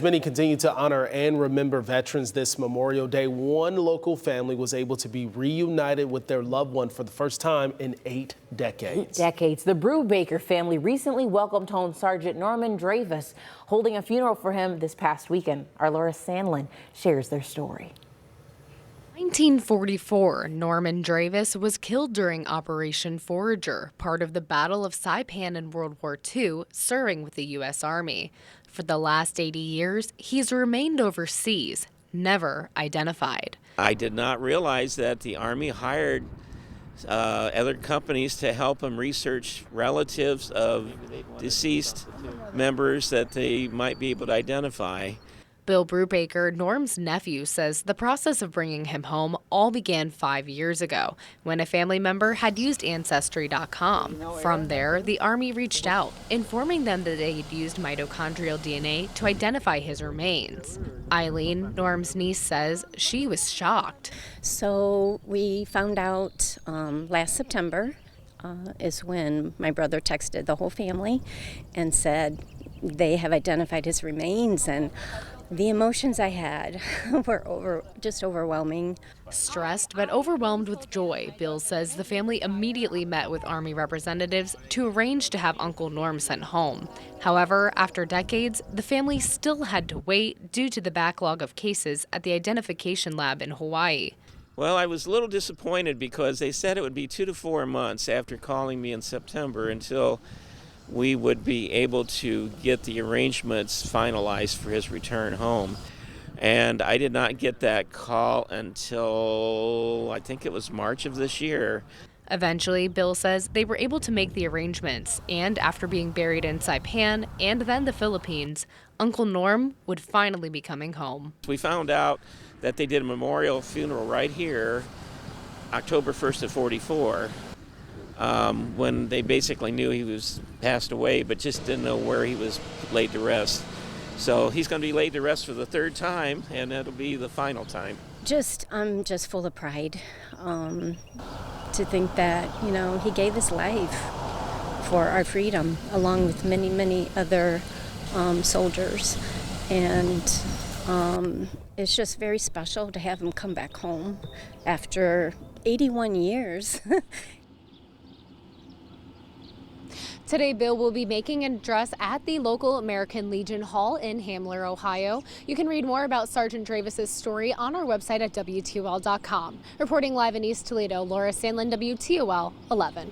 Many continue to honor and remember veterans this Memorial Day. One local family was able to be reunited with their loved one for the first time in 8 decades. The Brubaker family recently welcomed home Sergeant Norman Dravis, holding a funeral for him this past weekend. Our Laura Sandlin shares their story. 1944, Norman Dravis was killed during Operation Forager, part of the Battle of Saipan in World War II, serving with the U.S. Army. For the last 80 years, he's remained overseas, never identified. I did not realize that the Army hired other companies to help them research relatives of deceased members that they might be able to identify. Bill Brubaker, Norm's nephew, says the process of bringing him home all began 5 years ago when a family member had used Ancestry.com. From there, the Army reached out, informing them that they had used mitochondrial DNA to identify his remains. Eileen, Norm's niece, says she was shocked. So we found out last September is when my brother texted the whole family and said they have identified his remains, and the emotions I had were just overwhelming. Stressed but overwhelmed with joy, Bill says the family immediately met with Army representatives to arrange to have Uncle Norm sent home. However, after decades, the family still had to wait due to the backlog of cases at the identification lab in Hawaii. Well, I was a little disappointed because they said it would be 2 to 4 months after calling me in September until we would be able to get the arrangements finalized for his return home. And I did not get that call until I think it was March of this year. Eventually, Bill says they were able to make the arrangements, and after being buried in Saipan and then the Philippines, Uncle Norm would finally be coming home. We found out that they did a memorial funeral right here, October 1st of '44. When they basically knew he was passed away, but just didn't know where he was laid to rest. So he's going to be laid to rest for the 3rd time, and it'll be the final time. I'm just full of pride to think that, he gave his life for our freedom, along with many, many other soldiers. And it's just very special to have him come back home after 81 years. Today, Bill will be making an address at the local American Legion Hall in Hamler, Ohio. You can read more about Sergeant Dravis's story on our website at WTOL.com. Reporting live in East Toledo, Laura Sandlin, WTOL 11.